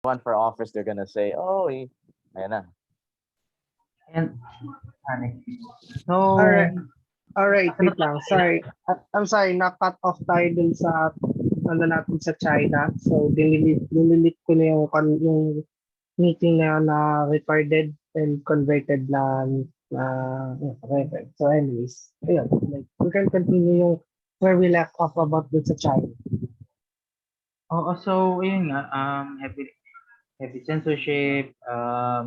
one for office, they're gonna say, "Oh, ayan na." And ano, so Alright, alright, ano wait lang. Sorry. I'm sorry, na-cut off tayo dun sa ano natin sa China. So, dinilit ko na yung meeting na recorded and converted na record. So, anyways, ayun. Like, we can continue yung where we left off about dun sa China. Oo, so yun nga, heavy censorship,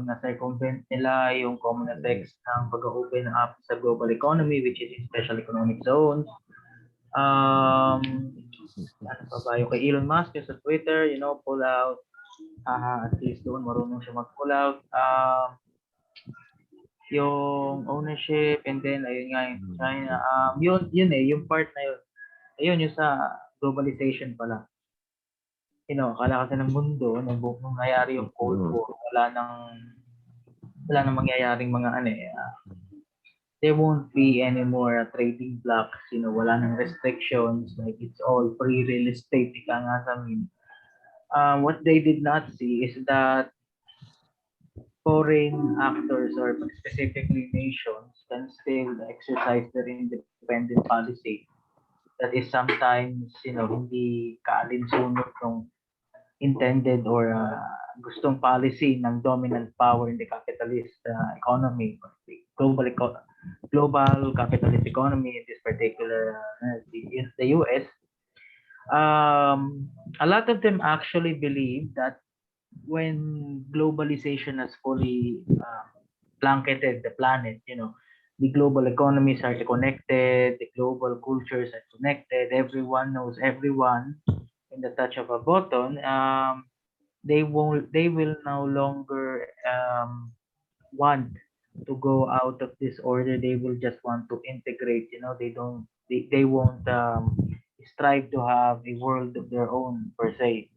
na-circumvent nila yung common effects ng pag-open up sa global economy, which is in special economic zones. Ano pa ba, yung kay Elon Musk yung sa Twitter, pull out, at least doon marunong siya mag-pull out. Yung ownership, and then ayun nga yung China, yung part na yun. Ayun yung sa globalization pala. Akala kasi ng mundo, nung nangyari yung Cold War, wala nang mangyayaring mga there won't be any more trading blocks, wala nang restrictions, like it's all free real estate, ika nga sa amin. What they did not see is that foreign actors or specifically nations can still exercise their independent policy that is sometimes, hindi kaalinsunod ng intended or gustong policy ng dominant power in the capitalist economy, or the global capitalist economy, in this particular the US. A lot of them actually believe that when globalization has fully blanketed the planet, the global economies are connected, the global cultures are connected, everyone knows everyone in the touch of a button. They will no longer want to go out of this order. They will just want to integrate. They won't strive to have a world of their own per se.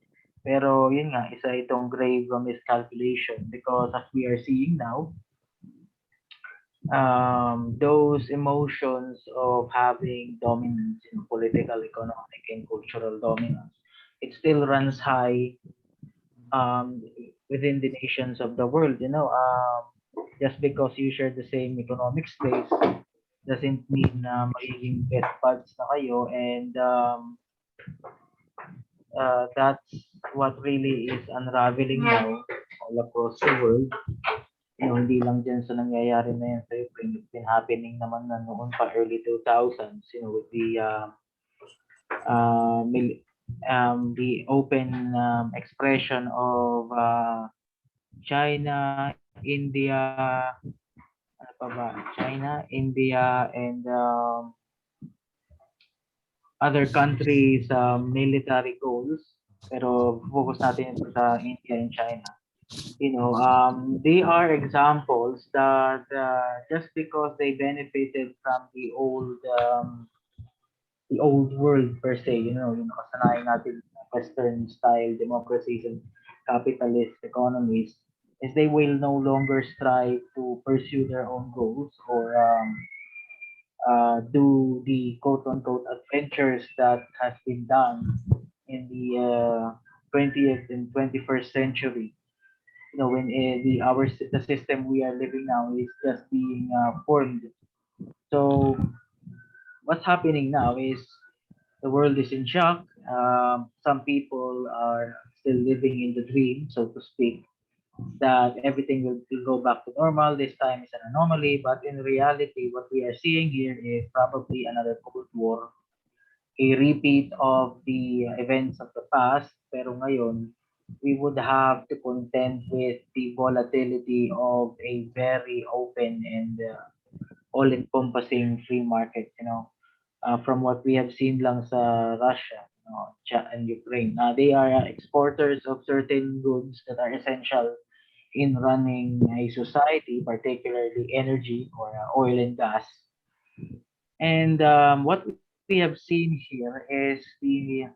Pero yun nga, isa itong grave miscalculation, because as we are seeing now, those emotions of having dominance in political, economic, and cultural dominance, it still runs high within the nations of the world. Just because you share the same economic space doesn't mean na magiging best buds na kayo, and that's what really is unraveling now all across the world. Hindi lang dyan sa nangyayari na yan sa Ukraine. It's been happening naman na noon pa early 2000s, with the open expression of China, India, ano pa ba? China, India, and other countries' military goals. Pero focus natin sa India and China. They are examples that just because they benefited from the old world per se, yung nakasanayan natin Western style democracies and capitalist economies, is they will no longer strive to pursue their own goals or do the quote unquote adventures that has been done in the 20th and 21st century. When the system we are living now is just being formed. So what's happening now is the world is in shock. Some people are still living in the dream, so to speak, that everything will go back to normal. This time is an anomaly, but in reality, what we are seeing here is probably another Cold War, a repeat of the events of the past, pero ngayon, we would have to contend with the volatility of a very open and all-encompassing free market, from what we have seen lang sa Russia, and Ukraine. They are exporters of certain goods that are essential in running a society, particularly energy or oil and gas. And what we have seen here is the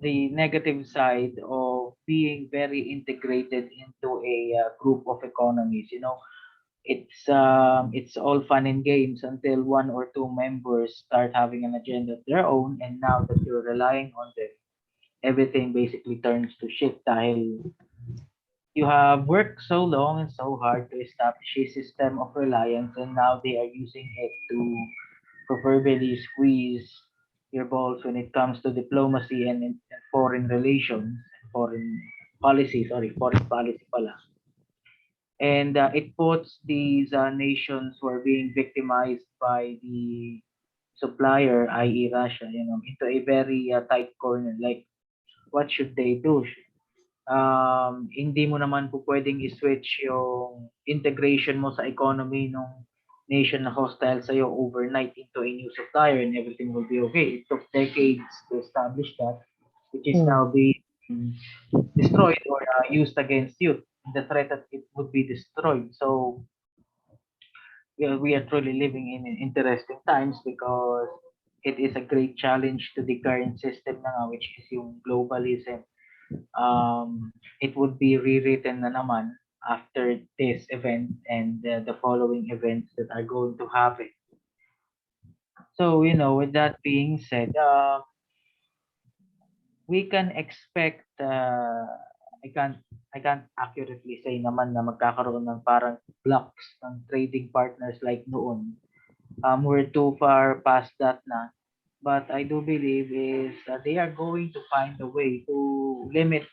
the negative side of being very integrated into a group of economies. It's all fun and games until one or two members start having an agenda of their own, and now that you're relying on them, everything basically turns to shit dahil you have worked so long and so hard to establish a system of reliance, and now they are using it to proverbially squeeze your balls when it comes to diplomacy and foreign relations, foreign policy, sorry, foreign policy pala. And it puts these nations who are being victimized by the supplier, i.e. Russia, into a very tight corner. Like, what should they do? Hindi mo naman po pwedeng i-switch yung integration mo sa economy ng nation na hostile sa'yo overnight into a new supplier and everything will be okay. It took decades to establish that, which is now being destroyed or used against you. The threat that it would be destroyed. So we are truly living in interesting times because it is a great challenge to the current system na nga, which is yung globalism. It would be rewritten na naman after this event and the following events that are going to happen. So, with that being said, we can expect, I can't accurately say naman na magkakaroon ng parang blocks ng trading partners like noon. We're too far past that na. But I do believe is they are going to find a way to limit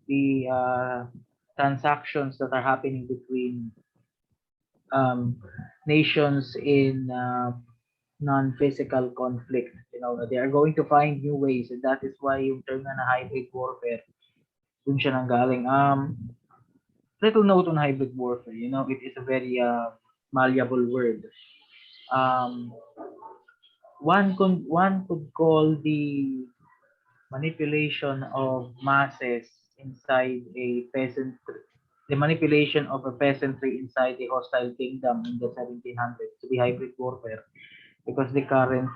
the transactions that are happening between nations in non-physical conflict. They are going to find new ways, and that is why yung term na hybrid warfare, dun siya nanggaling. Little note on hybrid warfare. It is a very malleable word. One could call the manipulation of masses inside a peasant, the manipulation of a peasantry inside a hostile kingdom in the 1700s to be hybrid warfare, because the current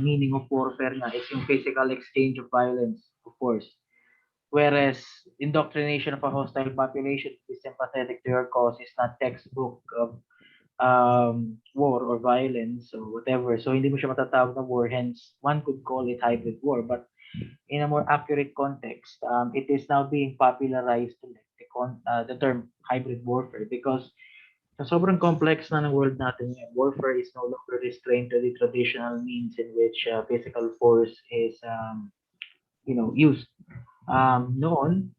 meaning of warfare na is yung physical exchange of violence, of course. Whereas indoctrination of a hostile population to be sympathetic to your cause is not textbook of war or violence or whatever. So hindi mo siya matatawag na war, hence one could call it hybrid war. But in a more accurate context, it is now being popularized to the term hybrid warfare because sa sobrang complex na ng world natin ngayon, warfare is no longer restrained to the traditional means in which physical force is used. Noon,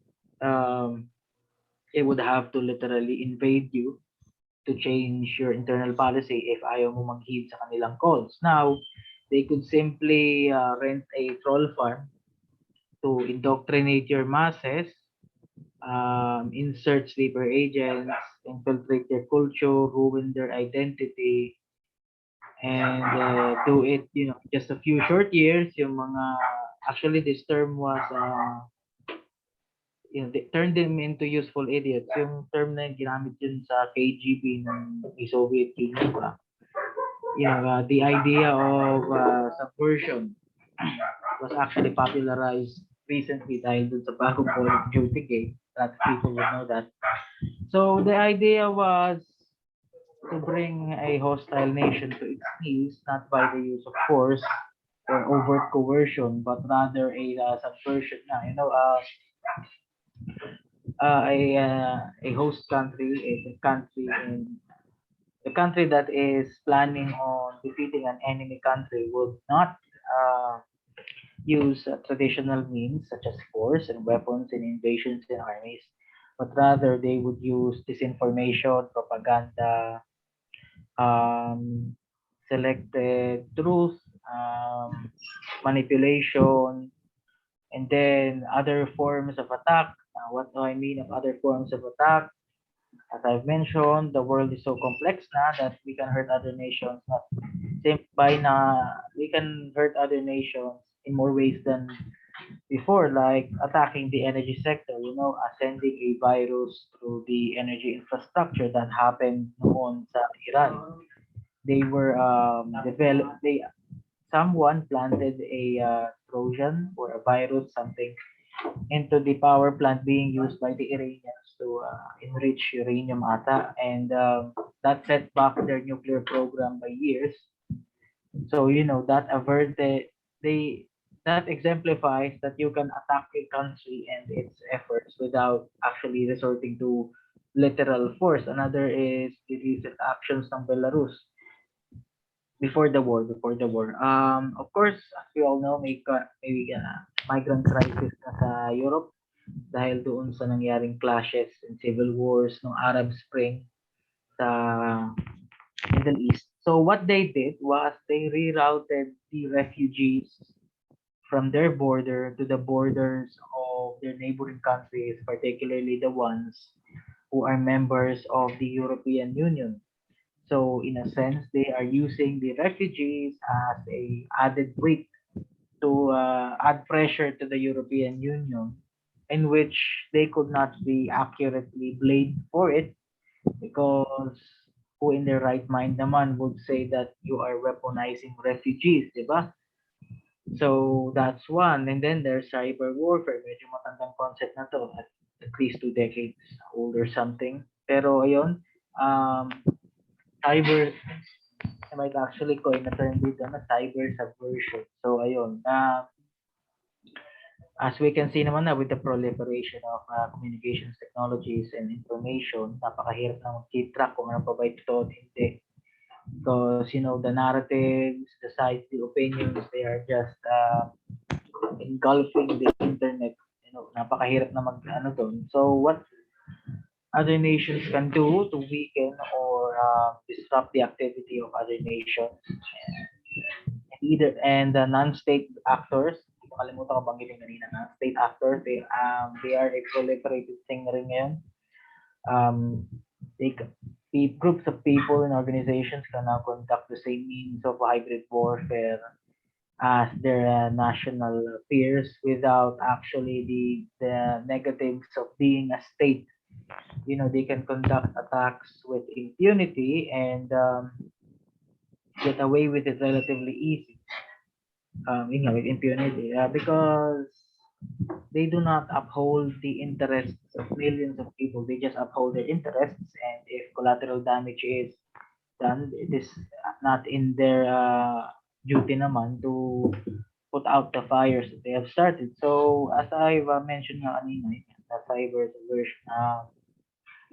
it would have to literally invade you to change your internal policy if ayaw mo mag-heed sa kanilang calls. Now, they could simply rent a troll farm to indoctrinate your masses, insert sleeper agents, infiltrate their culture, ruin their identity, and do it, just a few short years. Yung mga, actually, this term was, they turned them into useful idiots. Yung term na ginamit yun sa KGB ng Soviet Union pa. The idea of subversion was actually popularized recently dahil dun sa bagong Call of Duty game. That people would know that. So the idea was to bring a hostile nation to its knees, not by the use of force or overt coercion, but rather a subversion. A host country is a country that is planning on defeating an enemy country would not use traditional means such as force and weapons in invasions and armies, but rather they would use disinformation, propaganda, selected truth, manipulation, and then other forms of attack. What do I mean of other forms of attack? As I've mentioned, the world is so complex now that we can hurt other nations. We can hurt other nations in more ways than before, like attacking the energy sector. Sending a virus through the energy infrastructure that happened noon sa Iran. They were someone planted a Trojan or a virus, something, into the power plant being used by the Iranians to enrich uranium ata, and that set back their nuclear program by years. So that averted, they that exemplifies that you can attack a country and its efforts without actually resorting to literal force. Another is the recent actions ng Belarus before the war. Of course, as we all know, may migrant crisis na sa Europe dahil doon sa nangyaring clashes and civil wars ng Arab Spring sa Middle East. So what they did was they rerouted the refugees from their border to the borders of their neighboring countries, particularly the ones who are members of the European Union. So in a sense, they are using the refugees as a added weight to add pressure to the European Union, in which they could not be accurately blamed for it because who in their right mind naman would say that you are weaponizing refugees, di ba? So that's one. And then there's cyber warfare. Medyo matandang concept na to. At least 2 decades old or something. Pero ayun, um, cyber, I might actually coin a term dito na cyber subversion. So ayun, as we can see naman na with the proliferation of communications technologies and information, napakahirap na mag-keep track kung ano pa ba ito at hindi. Because, the narratives, the sides, the opinions, they are just engulfing the internet. Napakahirap na ano doon. So, what other nations can do to weaken or disrupt the activity of other nations and the non-state actors, makalimutan ko banggitin kanina, non-state actors, they are a proliferated thing rin ngayon. They, groups of people and organizations can now conduct the same means of hybrid warfare as their national peers without actually the negatives of being a state. They can conduct attacks with impunity and get away with it relatively easy. With impunity because they do not uphold the interests of millions of people. They just uphold their interests, and if collateral damage is done, it is not in their duty naman to put out the fires that they have started. So, as I've mentioned nga kanina, the cyber subversion,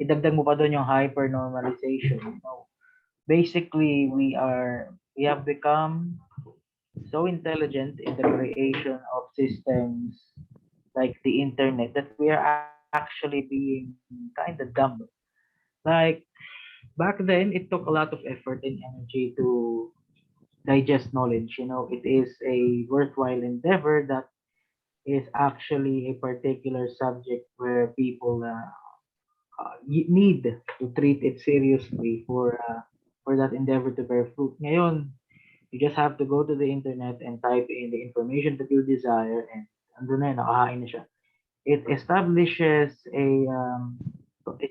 idagdag mo pa doon yung hyper-normalization. Basically, we have become so intelligent in the creation of systems like the internet that we are actually being kind of dumb. Like back then, it took a lot of effort and energy to digest knowledge. It is a worthwhile endeavor that is actually a particular subject where people need to treat it seriously for that endeavor to bear fruit. Ngayon, you just have to go to the internet and type in the information that you desire and andun na yun, nakahain na siya. It establishes a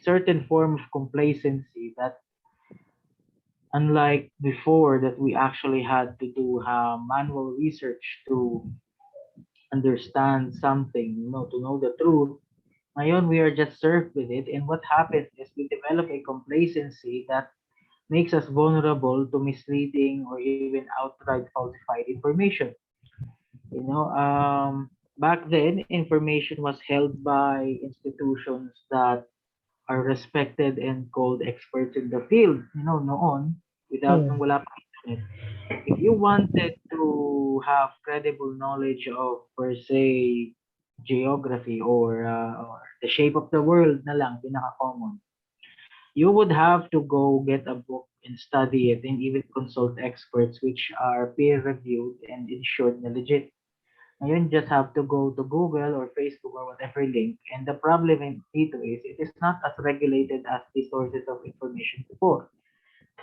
certain form of complacency that unlike before that we actually had to do manual research to understand something, to know the truth. Ngayon, we are just served with it, and what happens is we develop a complacency that makes us vulnerable to misleading or even outright falsified information. Back then, information was held by institutions that are respected and called experts in the field. Noon, nung wala pang internet, if you wanted to have credible knowledge of, per se, geography or the shape of the world na lang, pinaka-common, you would have to go get a book and study it and even consult experts which are peer-reviewed and ensured na legit. Ngayon, just have to go to Google or Facebook or whatever link. And the problem dito is, it is not as regulated as the sources of information before.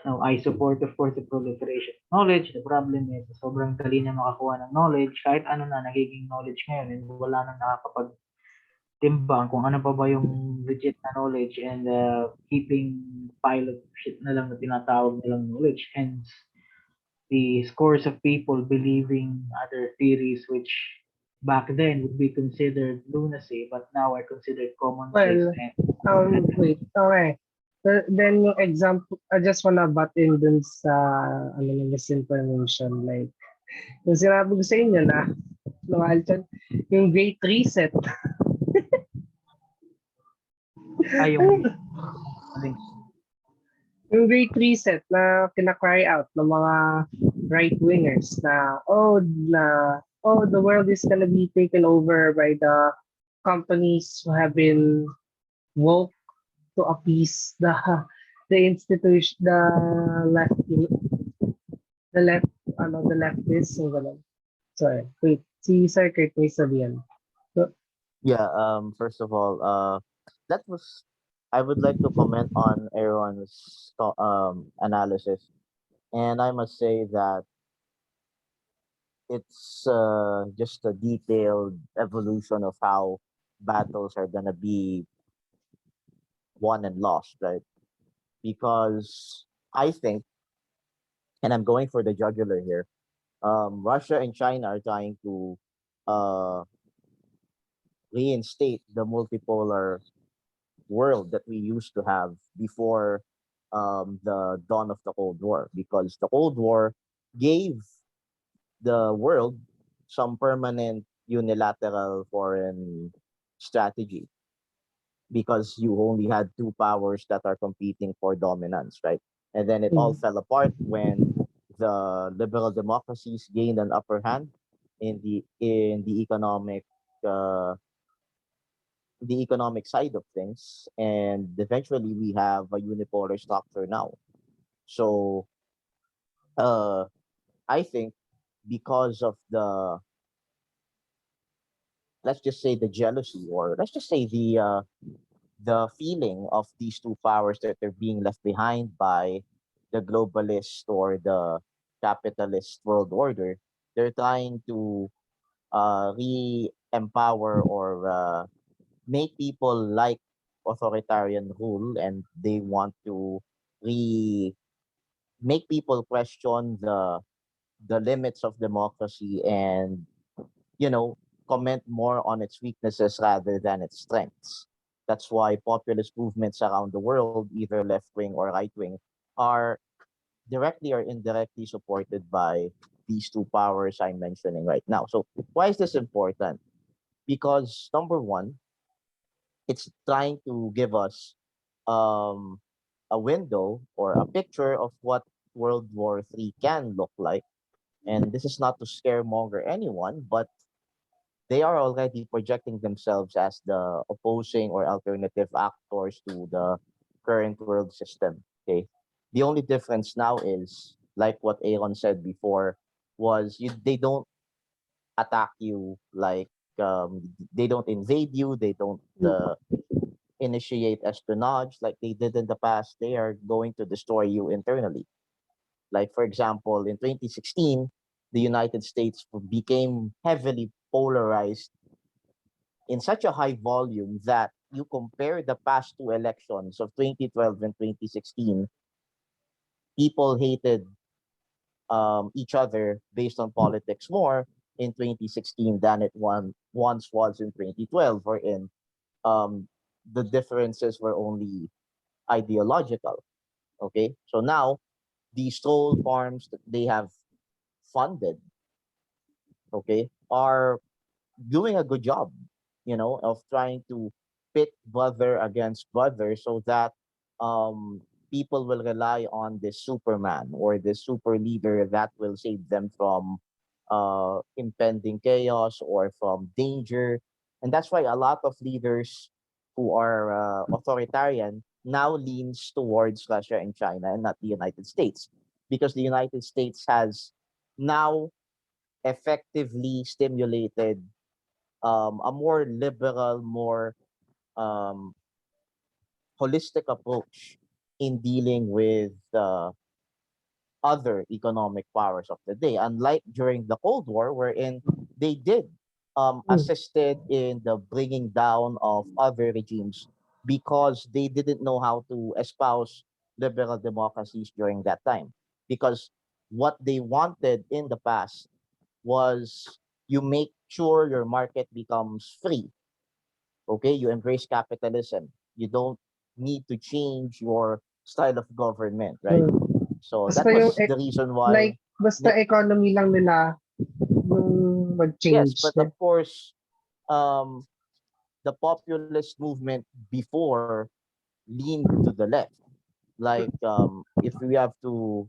Now, I support, of course, the proliferation of knowledge. The problem is, sobrang dali na makakuha ng knowledge. Kahit ano na nagiging knowledge ngayon and wala nang nakakapagtimbang kung ano pa ba yung legit na knowledge and keeping pile of shit na lang na tinatawag nilang knowledge. Hence, the scores of people believing other theories which back then would be considered lunacy but now are considered common sense. Wait, okay. Then yung example, I just wanna butt in dun sa misinformation. Like, yung sinabi ko sa inyo na Mahal dyan. Yung Great Reset. Yung alin? Yung Great Reset na kina-cry out ng mga right-wingers na the world is gonna be taken over by the companies who have been woke to appease the institution, left, the left, the leftists, yung ganun. Sorry, wait, si Sir Kurt may sabihan. So, Yeah, first of all, that was I would like to comment on Aaron's analysis, and I must say that it's just a detailed evolution of how battles are gonna be won and lost, right? Because I think, and I'm going for the jugular here, Russia and China are trying to uh, reinstate the multipolar world that we used to have before the dawn of the Cold War, because the Cold War gave the world some permanent unilateral foreign strategy, because you only had two powers that are competing for dominance, right? And then it all mm, fell apart when the liberal democracies gained an upper hand uh, the economic side of things, and eventually we have a unipolar structure now. So uh, I think because of the, let's just say, the jealousy, or let's just say the feeling of these two powers that are being left behind by the globalist or the capitalist world order, they're trying to re-empower or make people like authoritarian rule, and they want to re make people question the limits of democracy, and you know comment more on its weaknesses rather than its strengths. That's why populist movements around the world, either left wing or right wing, are directly or indirectly supported by these two powers I'm mentioning right now. So why is this important? Because number one, it's trying to give us um, a window or a picture of what World War III can look like. And this is not to scaremonger anyone, but they are already projecting themselves as the opposing or alternative actors to the current world system. Okay. The only difference now is, like what Aaron said before, was they don't attack you, like they don't invade you, they don't mm, initiate espionage like they did in the past. They are going to destroy you internally. Like, for example, in 2016, the United States became heavily polarized in such a high volume that you compare the past two elections of 2012 and 2016, people hated each other based on politics more in 2016 than once was in 2012, wherein um, the differences were only ideological. Okay, so now these troll farms that they have funded, okay, are doing a good job, of trying to pit brother against brother, so that um, people will rely on this Superman or this super leader that will save them from impending chaos or from danger. And that's why a lot of leaders who are authoritarian now leans towards Russia and China and not the United States, because the United States has now effectively stimulated a more liberal, more um, holistic approach in dealing with other economic powers of the day. Unlike during the Cold War, wherein they did mm, assisted in the bringing down of other regimes because they didn't know how to espouse liberal democracies during that time. Because what they wanted in the past was, you make sure your market becomes free. Okay, you embrace capitalism. You don't need to change your style of government, right? mm. So Basta that was the reason why. basta Yep. economy lang nila, yung Yes, mag-change. but of course, um, the populist movement before leaned to the left. Like, if we have to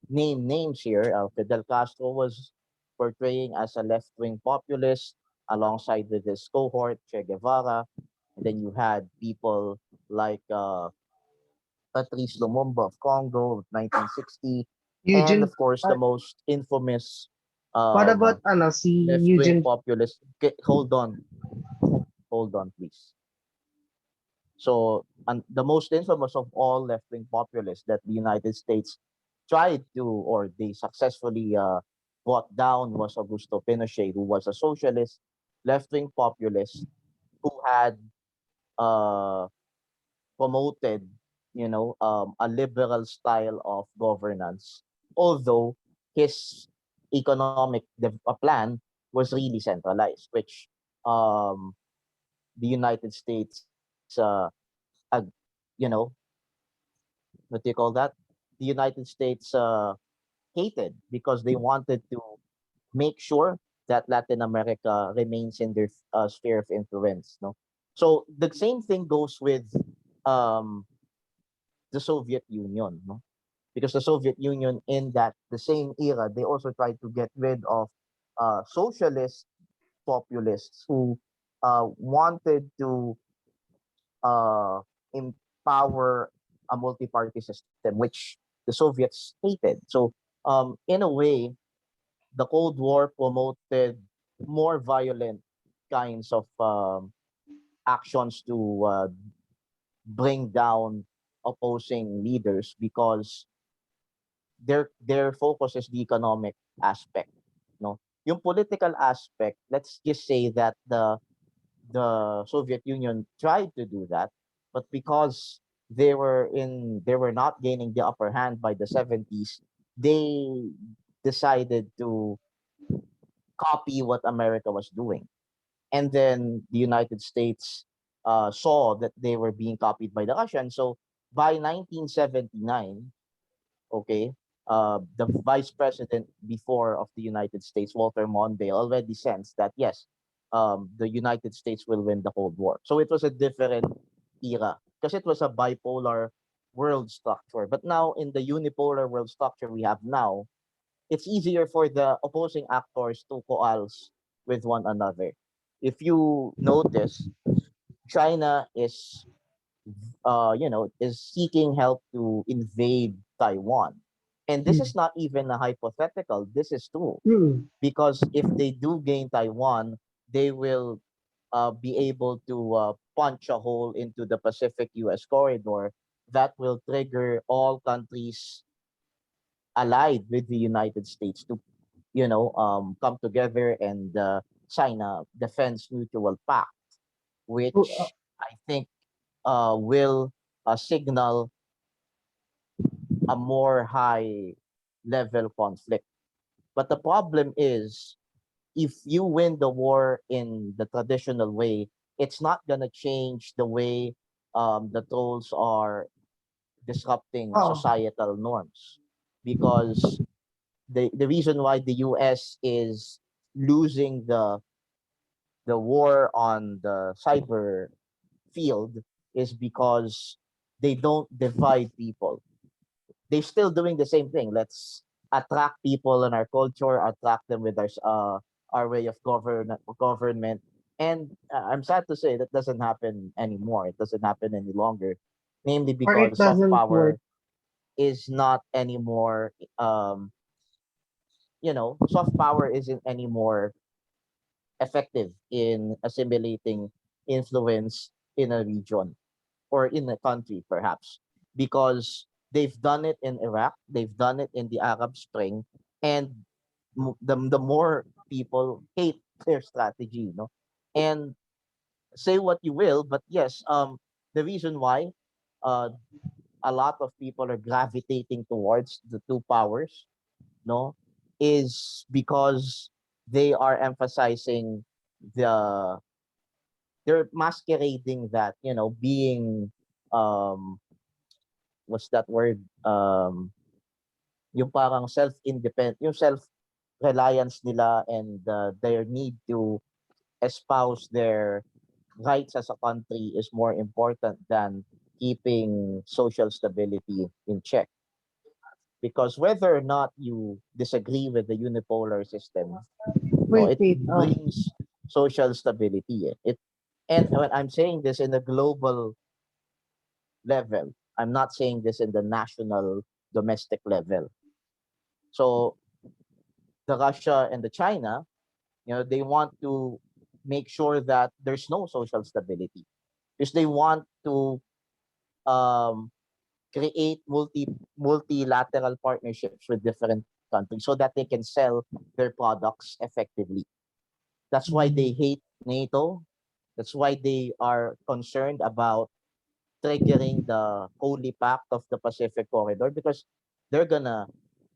name names here, Fidel Castro was portraying as a left-wing populist alongside with his cohort, Che Guevara. And then you had people like Patrice Lumumba of Congo of 1960. And Eugene, of course, the most infamous what about um, si left-wing Eugene? populist. Okay, hold on, please. So, and the most infamous of all left-wing populists that the United States tried to, or they successfully brought down, was Augusto Pinochet, who was a socialist left-wing populist who had uh, promoted, a liberal style of governance, although his economic plan was really centralized, which um, the United States, ag- you know, what do you call that? The United States hated because they wanted to make sure that Latin America remains in their sphere of influence. No, so the same thing goes with um, the Soviet Union. No, because the Soviet Union in that the same era they also tried to get rid of socialist populists who wanted to uh, empower a multi-party system, which the Soviets hated. So, in a way, the Cold War promoted more violent kinds of actions to bring down opposing leaders because their focus is the economic aspect. No, yung political aspect. Let's just say that the Soviet Union tried to do that, but because they were not gaining the upper hand by the 70s, they decided to copy what America was doing. And then the United States saw that they were being copied by the Russians. So by 1979, okay, the vice president before of the United States, Walter Mondale, already sensed that yes, the United States will win the Cold War. So it was a different era because it was a bipolar world structure. But now in the unipolar world structure we have now, it's easier for the opposing actors to coalesce with one another. If you notice, China is seeking help to invade Taiwan. And this is Hmm. not even a hypothetical, this is true. Hmm. Because if they do gain Taiwan, they will be able to punch a hole into the Pacific US corridor that will trigger all countries allied with the United States to, come together and sign a defense mutual pact, Oh, which I think will signal a more high level conflict. But the problem is, if you win the war in the traditional way, it's not going to change the way the trolls are disrupting oh, societal norms. Because the reason why the US is losing the war on the cyber field is because they don't divide people. They're still doing the same thing. Let's attract people in our culture, attract them with our way of government. And I'm sad to say that doesn't happen anymore. It doesn't happen any longer, namely or it because soft doesn't work. power is not anymore. Soft power isn't anymore effective in assimilating influence in a region or in a country, perhaps, because they've done it in Iraq, they've done it in the Arab Spring, and the more people hate their strategy, and say what you will, but yes, the reason why uh, a lot of people are gravitating towards the two powers, no, is because they are emphasizing the they're masquerading that being um what's that word, yung parang self independent, yung self reliance nila and their need to espouse their rights as a country is more important than keeping social stability in check. Because whether or not you disagree with the unipolar system, no, Wait, it wait. brings social stability. It and when I'm saying this in a global level, I'm not saying this in the national domestic level. So the Russia and the China, they want to make sure that there's no social stability because they want to um, create multilateral partnerships with different countries so that they can sell their products effectively. That's why they hate NATO. That's why they are concerned about triggering the Holy Pact of the Pacific Corridor because they're gonna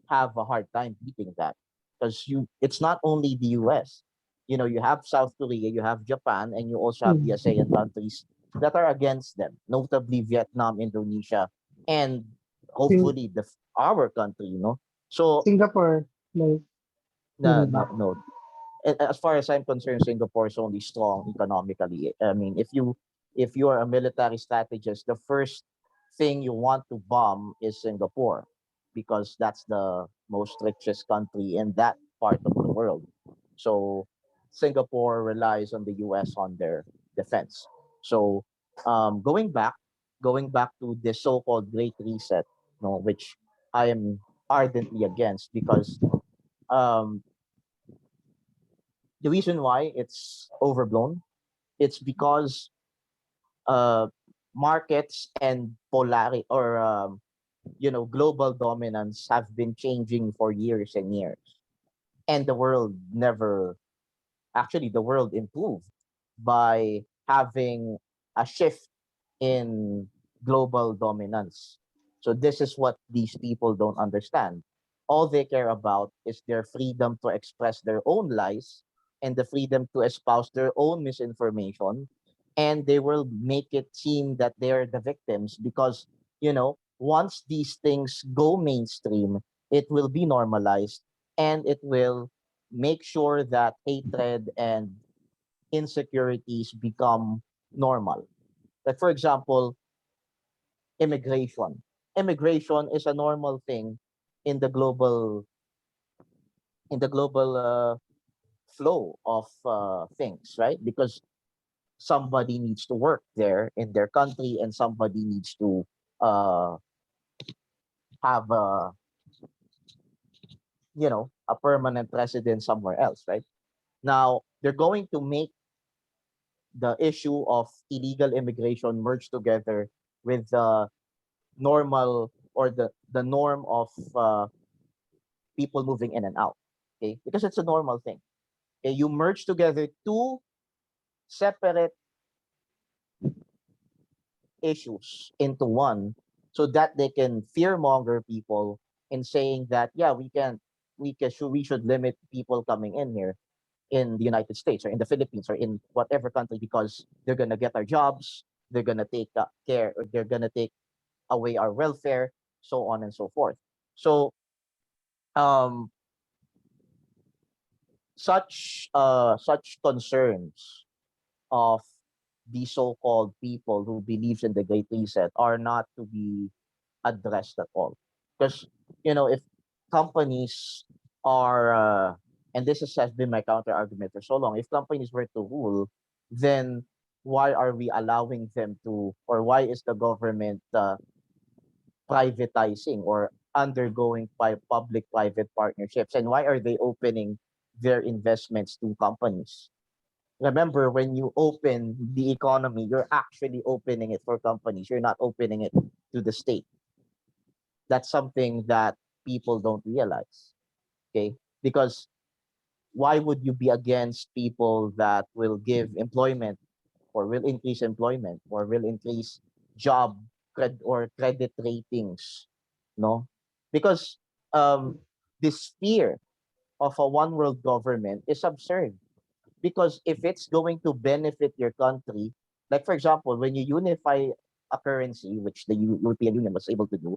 have a hard time beating that. Because it's not only the US. You have South Korea, you have Japan, and you also have the ASEAN countries that are against them, notably Vietnam, Indonesia, and Sing- hopefully our country. So Singapore, like, no, hindi no, ba? no, as far as I'm concerned, Singapore is only strong economically. I mean, if you are a military strategist, the first thing you want to bomb is Singapore because that's the most richest country in that part of the world. So Singapore relies on the US on their defense. So going back to the so-called Great Reset, which I am ardently against because um, the reason why it's overblown, it's because uh, markets and polarity or global dominance have been changing for years and years, and the world never actually the world improved by having a shift in global dominance. So this is what these people don't understand. All they care about is their freedom to express their own lies and the freedom to espouse their own misinformation. And they will make it seem that they're the victims because, once these things go mainstream, it will be normalized and it will make sure that hatred and insecurities become normal. Like for example, immigration. Immigration is a normal thing in the global in the global flow of things, right? Because somebody needs to work there in their country, and somebody needs to uh, have a permanent residence somewhere else, right? Now they're going to make the issue of illegal immigration merge together with the normal or the norm of people moving in and out. Okay, because it's a normal thing. Okay, you merge together two separate issues into one, so that they can fearmonger people in saying that yeah, we should limit people coming in here in the United States or in the Philippines or in whatever country because they're gonna get our jobs, they're gonna take care, or they're gonna take away our welfare, so on and so forth. So um such concerns of the so-called people who believes in the Great Reset are not to be addressed at all. Because if companies are and has been my counter argument for so long, if companies were to rule, then why are we allowing them to, or why is the government privatizing or undergoing public-private partnerships, and why are they opening their investments to companies? Remember, when you open the economy, you're actually opening it for companies. You're not opening it to the state. That's something that people don't realize. Okay? Because why would you be against people that will give employment or will increase employment or will increase job or credit ratings? No? Because this fear of a one world government is absurd. Because if it's going to benefit your country, like for example, when you unify a currency, which the European Union was able to do,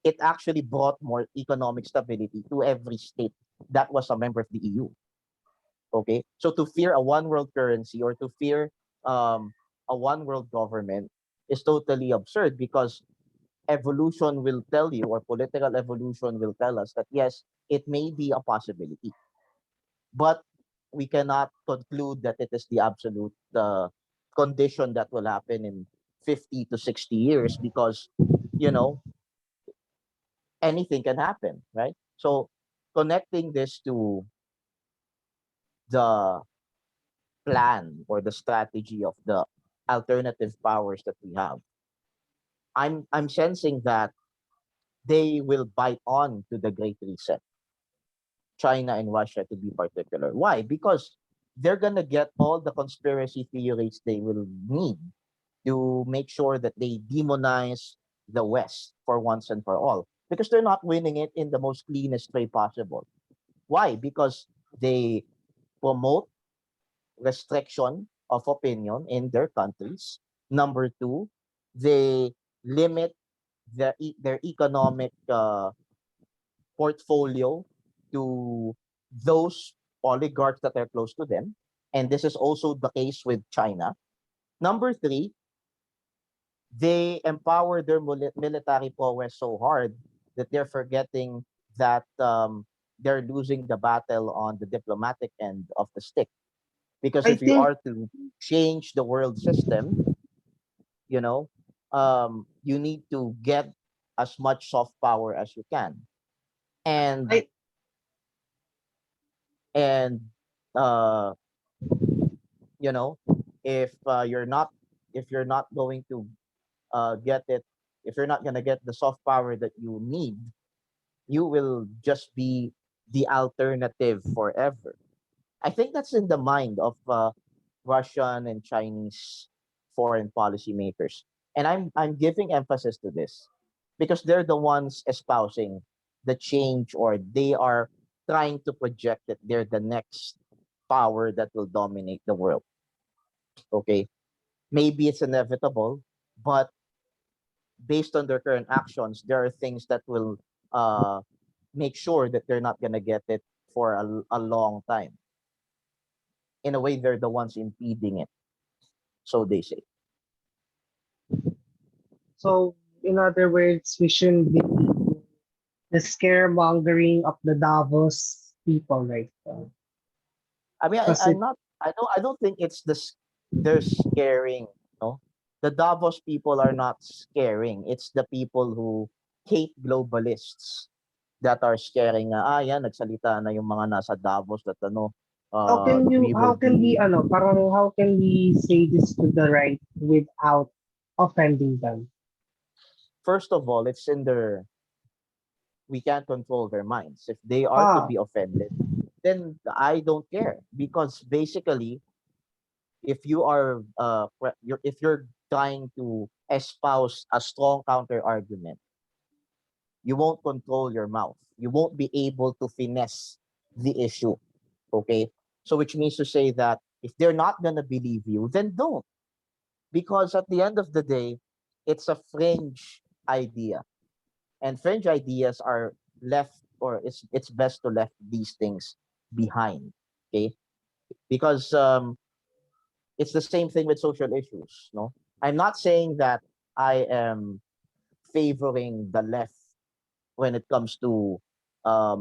it actually brought more economic stability to every state that was a member of the EU. Okay, so to fear a one world currency or to fear um, a one world government is totally absurd, because evolution will tell you, or political evolution will tell us, that yes, it may be a possibility, but we cannot conclude that it is the absolute condition that will happen in 50 to 60 years, because you know anything can happen, right? So connecting this to the plan or the strategy of the alternative powers that we have, I'm sensing that they will bite on to the Great Reset, China and Russia to be particular. Why? Because they're gonna get all the conspiracy theories they will need to make sure that they demonize the West for once and for all. Because they're not winning it in the most cleanest way possible. Why? Because they promote restriction of opinion in their countries. Number two, they limit their economic portfolio to those oligarchs that are close to them. And this is also the case with China. Number three, they empower their military prowess so hard that they're forgetting that they're losing the battle on the diplomatic end of the stick. Because I if you think are to change the world system, you know, you need to get as much soft power as you can. And I and uh, you know, if if you're not going to get it, if you're not gonna get the soft power that you need, you will just be the alternative forever. I think that's in the mind of Russian and Chinese foreign policy makers. And I'm giving emphasis to this because they're the ones espousing the change, or they are trying to project that they're the next power that will dominate the world. Okay. Maybe it's inevitable, but based on their current actions, there are things that will uh, make sure that they're not going to get it for a long time. In a way, they're the ones impeding it, so they say. so in other words, we shouldn't be the scaremongering of the Davos people, right? I mean, Because I'm not. I don't think it's they're scaring. No, the Davos people are not scaring. It's the people who hate globalists that are scaring. Yan, nagsalita na yung mga nasa Davos that we will how can we be. parang how can we say this to the right without offending them? First of all, it's in their. We can't control their minds. If they are to Ah, be offended, then I don't care, because basically, if you are if you're trying to espouse a strong counter argument, you won't control your mouth. You won't be able to finesse the issue. Okay, so which means to say that if they're not gonna believe you, then don't, because at the end of the day, it's a fringe idea, and fringe ideas are left, or it's best to left these things behind. Okay, because it's the same thing with social issues. No, I'm not saying that I am favoring the left when it comes to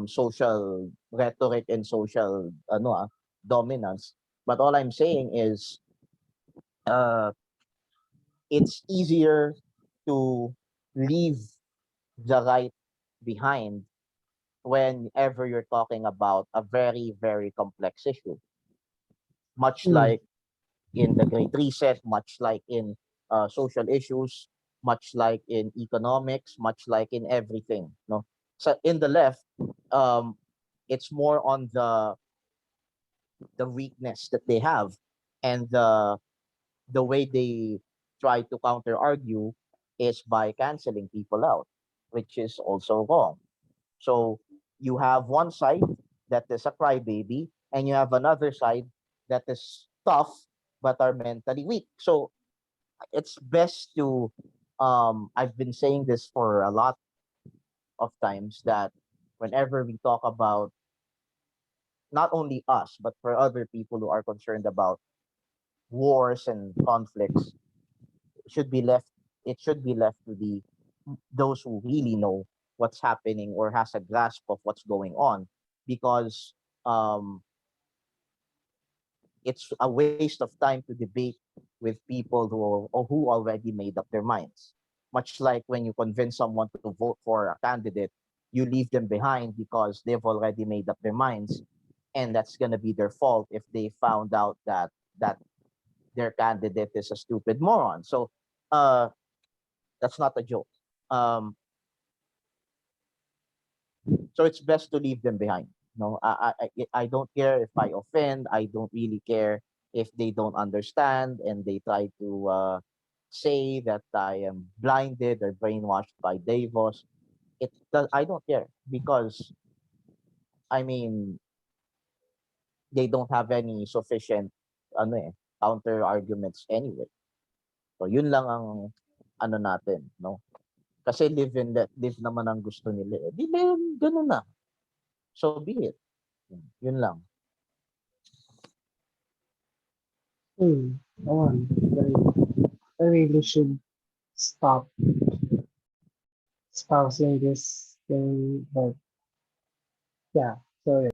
social rhetoric and social dominance, but all I'm saying is uh, it's easier to leave the right behind whenever you're talking about a very, very complex issue, much mm. like in the Great Reset, much like in social issues, much like in economics, much like in everything. No, so in the left, um, it's more on the weakness that they have, and the way they try to counter argue is by canceling people out, which is also wrong. So you have one side that is a crybaby, and you have another side that is tough but are mentally weak. So it's best to I've been saying this for a lot of times that whenever we talk about not only us, but for other people who are concerned about wars and conflicts, should be left it should be left to the those who really know what's happening or has a grasp of what's going on, because um, it's a waste of time to debate with people who already made up their minds. Much like when you convince someone to vote for a candidate, you leave them behind because they've already made up their minds, and that's going to be their fault if they found out that their candidate is a stupid moron. So uh, that's not a joke. Um, so it's best to leave them behind. No, I don't care if I offend. I don't really care if they don't understand and they try to say that I am blinded or brainwashed by Davos. I don't care because I mean they don't have any sufficient ano counter arguments anyway. So yun lang ang ano natin, no? Kasi live and let live naman ang gusto nila. Eh. Di ba ganun na? So be it. Yun lang. Come on. I really should stop espousing this thing, but yeah. So